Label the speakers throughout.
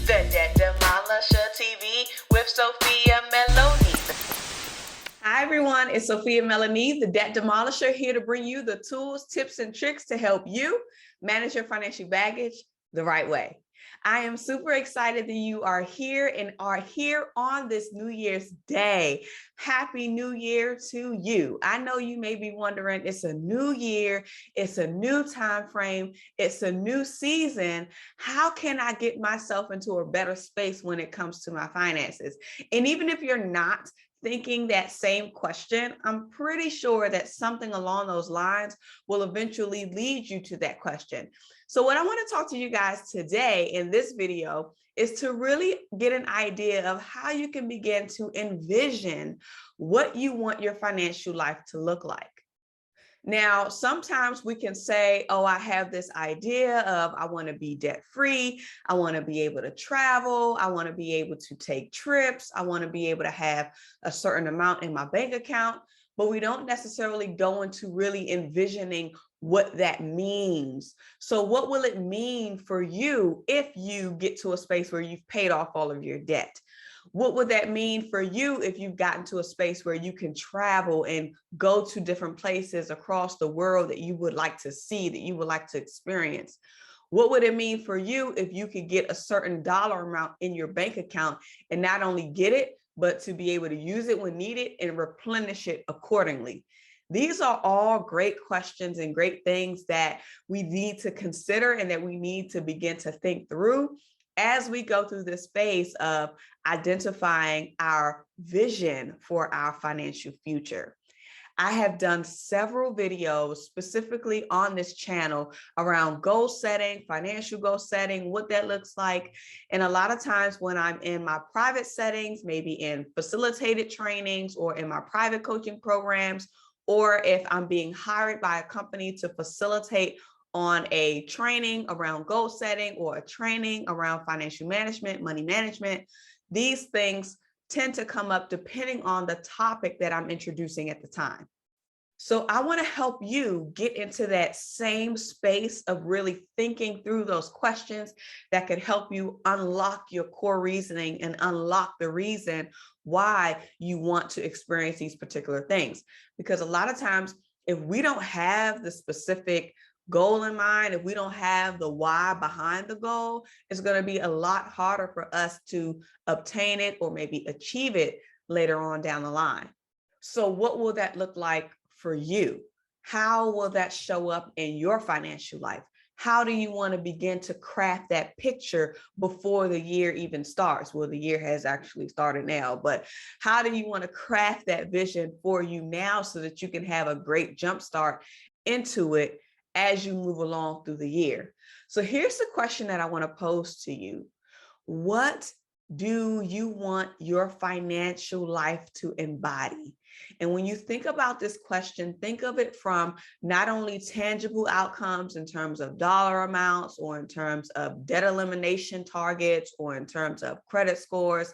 Speaker 1: The Debt Demolisher TV with Sophia Melone. Hi everyone, it's Sophia Melonē, the Debt Demolisher, here to bring you the tools, tips, and tricks to help you manage your financial baggage the right way. I am super excited that you are here and are here on this New Year's Day. Happy New Year to you. I know you may be wondering, it's a new year, it's a new time frame, it's a new season. How can I get myself into a better space when it comes to my finances? And even if you're not thinking that same question, I'm pretty sure that something along those lines will eventually lead you to that question. So what I want to talk to you guys today in this video is to really get an idea of how you can begin to envision what you want your financial life to look like. Now, sometimes we can say, oh, I have this idea of I want to be debt-free. I want to be able to travel. I want to be able to take trips. I want to be able to have a certain amount in my bank account, but we don't necessarily go into really envisioning what that means. So what will it mean for you if you get to a space where you've paid off all of your debt? What would that mean for you if you've gotten to a space where you can travel and go to different places across the world that you would like to see, that you would like to experience? What would it mean for you if you could get a certain dollar amount in your bank account and not only get it, but to be able to use it when needed and replenish it accordingly? These are all great questions and great things that we need to consider and that we need to begin to think through as we go through this phase of identifying our vision for our financial future. I have done several videos specifically on this channel around goal setting, financial goal setting, what that looks like. And a lot of times when I'm in my private settings, maybe in facilitated trainings or in my private coaching programs, or if I'm being hired by a company to facilitate on a training around goal setting or a training around financial management, money management, these things tend to come up depending on the topic that I'm introducing at the time. So I want to help you get into that same space of really thinking through those questions that could help you unlock your core reasoning and unlock the reason why you want to experience these particular things. Because a lot of times, if we don't have the specific goal in mind, if we don't have the why behind the goal, it's going to be a lot harder for us to obtain it or maybe achieve it later on down the line. So what will that look like for you? How will that show up in your financial life? How do you want to begin to craft that picture before the year even starts? Well, the year has actually started now, but how do you want to craft that vision for you now so that you can have a great jump start into it as you move along through the year? So here's the question that I want to pose to you. What do you want your financial life to embody? And when you think about this question, think of it from not only tangible outcomes in terms of dollar amounts or in terms of debt elimination targets or in terms of credit scores.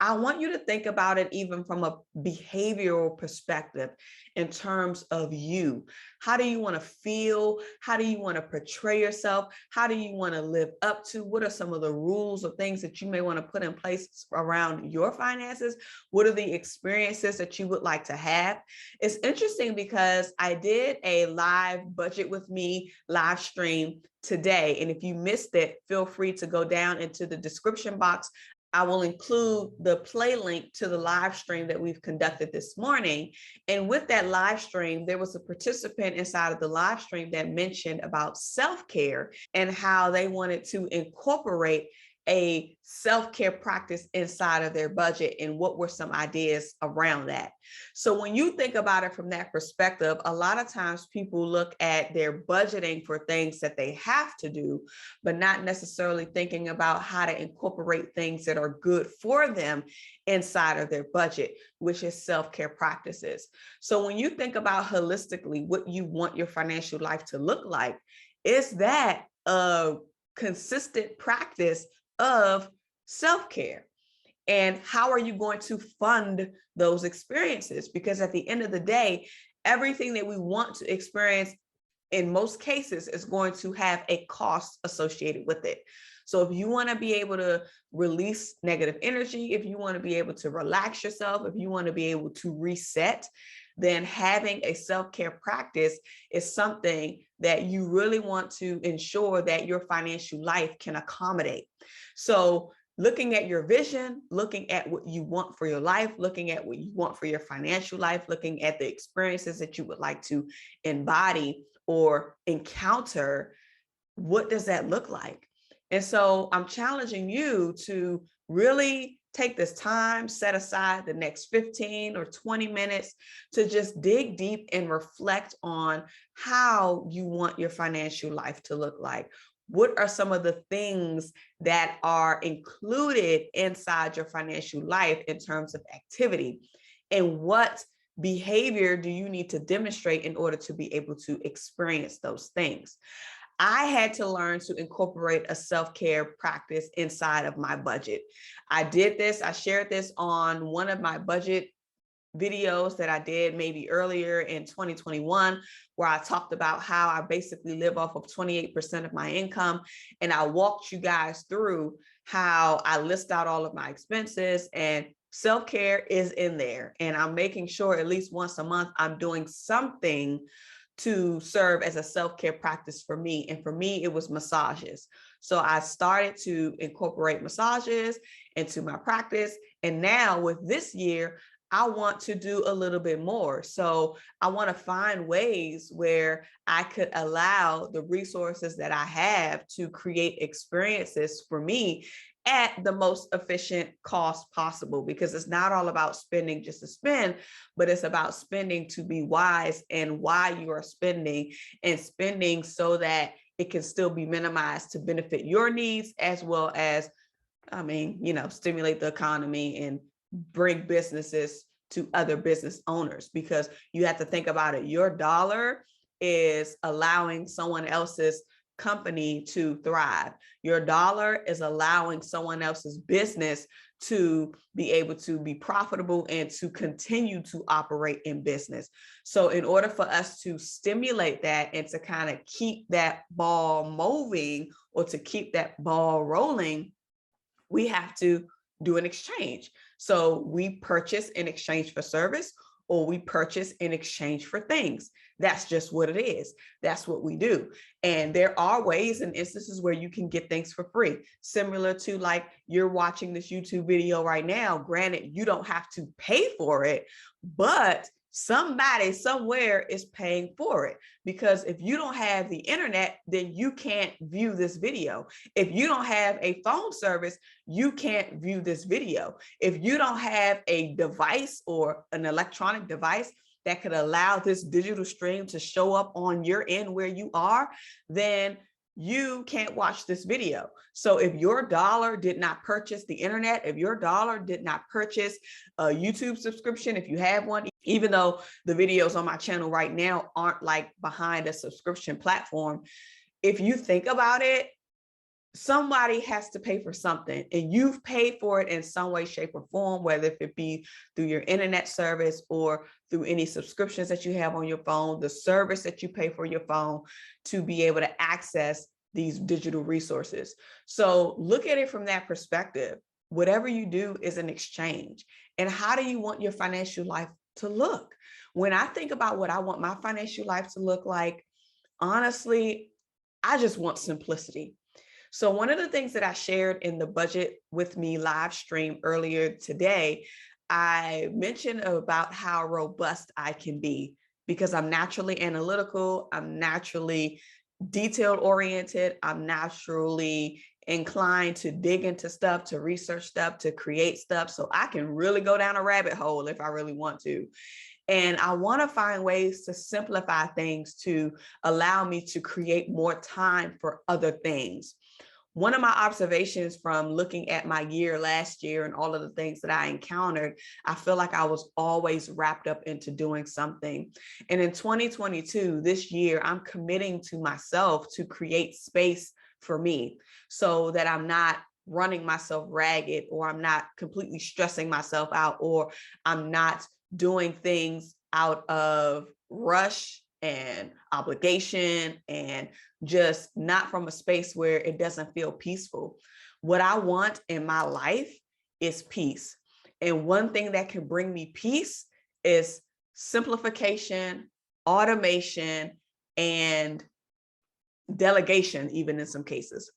Speaker 1: I want you to think about it even from a behavioral perspective in terms of you. How do you want to feel? How do you want to portray yourself? How do you want to live up to? What are some of the rules or things that you may want to put in place around your finances? What are the experiences that you would like to have? It's interesting because I did a live Budget with Me live stream today. And if you missed it, feel free to go down into the description box. I will include the play link to the live stream that we've conducted this morning. And with that live stream, there was a participant inside of the live stream that mentioned about self-care and how they wanted to incorporate a self-care practice inside of their budget and what were some ideas around that. So when you think about it from that perspective, a lot of times people look at their budgeting for things that they have to do, but not necessarily thinking about how to incorporate things that are good for them inside of their budget, which is self-care practices. So when you think about holistically what you want your financial life to look like, is that a consistent practice of self-care? And how are you going to fund those experiences? Because at the end of the day, everything that we want to experience in most cases is going to have a cost associated with it. So if you want to be able to release negative energy, if you want to be able to relax yourself, if you want to be able to reset, then having a self-care practice is something that you really want to ensure that your financial life can accommodate. So looking at your vision, looking at what you want for your life, looking at what you want for your financial life, looking at the experiences that you would like to embody or encounter, what does that look like? And so I'm challenging you to really take this time, set aside the next 15 or 20 minutes to just dig deep and reflect on how you want your financial life to look like. What are some of the things that are included inside your financial life in terms of activity? And what behavior do you need to demonstrate in order to be able to experience those things? I had to learn to incorporate a self-care practice inside of my budget. I did this, I shared this on one of my budget videos that I did maybe earlier in 2021, where I talked about how I basically live off of 28% of my income. And I walked you guys through how I list out all of my expenses, and self-care is in there. And I'm making sure at least once a month, I'm doing something to serve as a self-care practice for me. And for me, it was massages. So I started to incorporate massages into my practice. And now with this year, I want to do a little bit more. So I want to find ways where I could allow the resources that I have to create experiences for me at the most efficient cost possible, because it's not all about spending just to spend, but it's about spending to be wise and why you are spending, and spending so that it can still be minimized to benefit your needs, as well as, stimulate the economy and bring businesses to other business owners. Because you have to think about it. Your dollar is allowing someone else's company to thrive. Your dollar is allowing someone else's business to be able to be profitable and to continue to operate in business. So in order for us to stimulate that and to kind of keep that ball moving, or to keep that ball rolling, we have to do an exchange. So we purchase in exchange for service, or we purchase in exchange for things. That's just what it is. That's what we do. And there are ways and instances where you can get things for free, similar to like you're watching this YouTube video right now. Granted, you don't have to pay for it, but somebody somewhere is paying for it. Because if you don't have the internet, then you can't view this video. If you don't have a phone service, you can't view this video. If you don't have a device or an electronic device that could allow this digital stream to show up on your end where you are, then you can't watch this video. So if your dollar did not purchase the internet, if your dollar did not purchase a YouTube subscription, if you have one, even though the videos on my channel right now aren't like behind a subscription platform, if you think about it, somebody has to pay for something, and you've paid for it in some way, shape, or form, whether it be through your internet service or through any subscriptions that you have on your phone, the service that you pay for your phone to be able to access these digital resources. So look at it from that perspective. Whatever you do is an exchange. And how do you want your financial life to look? When I think about what I want my financial life to look like, honestly, I just want simplicity. So one of the things that I shared in the Budget With Me live stream earlier today, I mentioned about how robust I can be, because I'm naturally analytical, I'm naturally detailed oriented, I'm naturally inclined to dig into stuff, to research stuff, to create stuff. So I can really go down a rabbit hole if I really want to. And I want to find ways to simplify things to allow me to create more time for other things. One of my observations from looking at my year last year and all of the things that I encountered, I feel like I was always wrapped up into doing something. And in 2022, this year, I'm committing to myself to create space for me so that I'm not running myself ragged, or I'm not completely stressing myself out, or I'm not doing things out of rush and obligation, and just not from a space where it doesn't feel peaceful. What I want in my life is peace. And one thing that can bring me peace is simplification, automation, and delegation, even in some cases.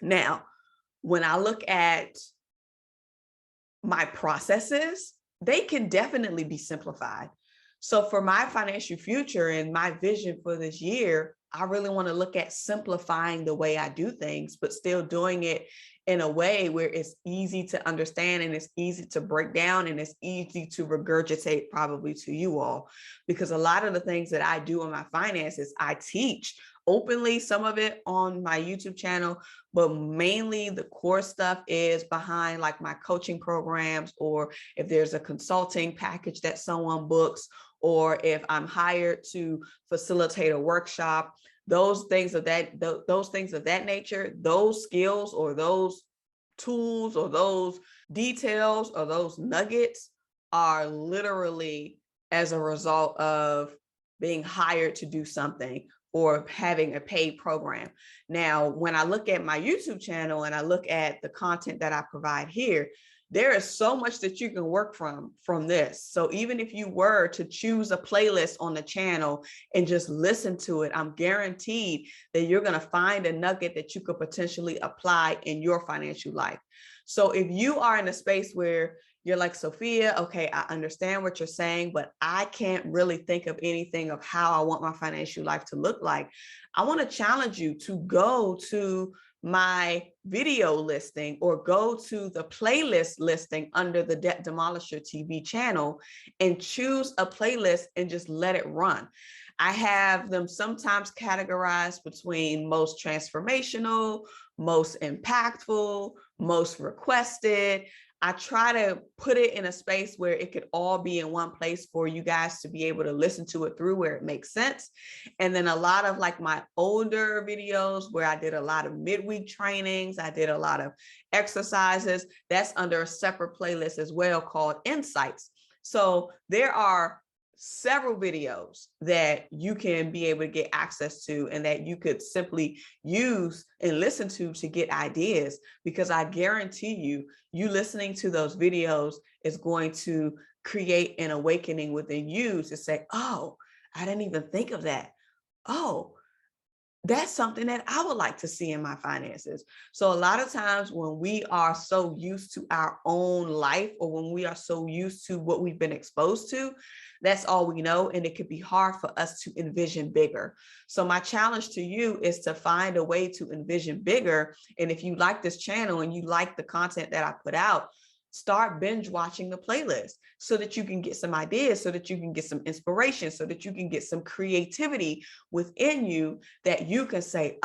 Speaker 1: Now, when I look at my processes, they can definitely be simplified. So for my financial future and my vision for this year, I really want to look at simplifying the way I do things, but still doing it in a way where it's easy to understand and it's easy to break down and it's easy to regurgitate probably to you all. Because a lot of the things that I do in my finances, I teach openly, some of it on my YouTube channel, but mainly the core stuff is behind like my coaching programs, or if there's a consulting package that someone books, or if I'm hired to facilitate a workshop, those things of that nature, those skills or those tools or those details or those nuggets are literally as a result of being hired to do something or having a paid program. Now, when I look at my YouTube channel and I look at the content that I provide here, there is so much that you can work from this. So even if you were to choose a playlist on the channel and just listen to it, I'm guaranteed that you're going to find a nugget that you could potentially apply in your financial life. So if you are in a space where you're like, Sophia, okay, I understand what you're saying, but I can't really think of anything of how I want my financial life to look like, I want to challenge you to go to my video listing or go to the playlist listing under the Debt Demolisher TV channel and choose a playlist and just let it run. I have them sometimes categorized between most transformational, most impactful, most requested. I try to put it in a space where it could all be in one place for you guys to be able to listen to it through where it makes sense. And then a lot of like my older videos where I did a lot of midweek trainings, I did a lot of exercises, that's under a separate playlist as well called Insights. So there are several videos that you can be able to get access to and that you could simply use and listen to get ideas, because I guarantee you listening to those videos is going to create an awakening within you to say, oh, I didn't even think of that. Oh, that's something that I would like to see in my finances. So a lot of times when we are so used to our own life, or when we are so used to what we've been exposed to, that's all we know. And it could be hard for us to envision bigger. So my challenge to you is to find a way to envision bigger. And if you like this channel and you like the content that I put out, start binge watching the playlist so that you can get some ideas, so that you can get some inspiration, so that you can get some creativity within you that you can say,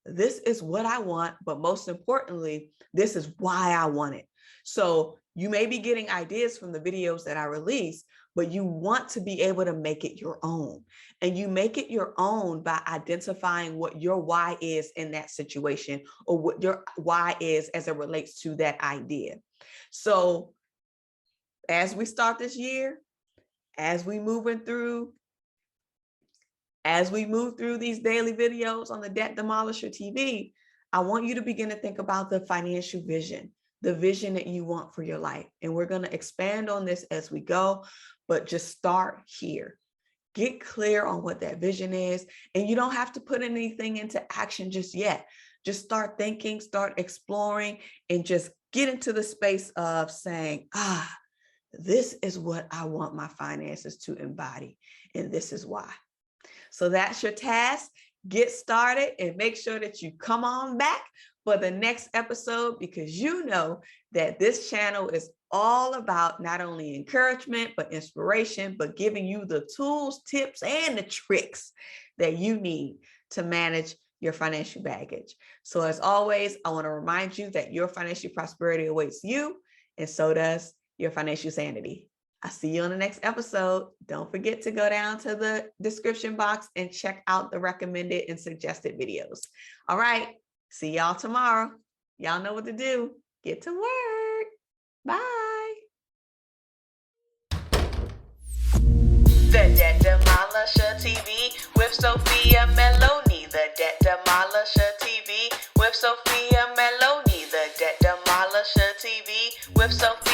Speaker 1: this is what I want, but most importantly, this is why I want it. So you may be getting ideas from the videos that I release, but you want to be able to make it your own. And you make it your own by identifying what your why is in that situation, or what your why is as it relates to that idea. So as we start this year, as we move through these daily videos on the Debt Demolisher TV, I want you to begin to think about the financial vision, the vision that you want for your life. And we're going to expand on this as we go, but just start here. Get clear on what that vision is. And you don't have to put anything into action just yet. Just start thinking, start exploring, and just get into the space of saying, this is what I want my finances to embody, and this is why. So that's your task. Get started and make sure that you come on back for the next episode, because you know that this channel is all about not only encouragement, but inspiration, but giving you the tools, tips, and the tricks that you need to manage your financial baggage. So as always, I want to remind you that your financial prosperity awaits you, and so does your financial sanity. I'll see you on the next episode. Don't forget to go down to the description box and check out the recommended and suggested videos. All right, see y'all tomorrow. Y'all know what to do. Get to work. Bye. The Debt Demolisher. Demolisher TV with Sophia Melone. The Debt Demolisher TV with Sophia Melone. The Debt Demolisher TV with Sophia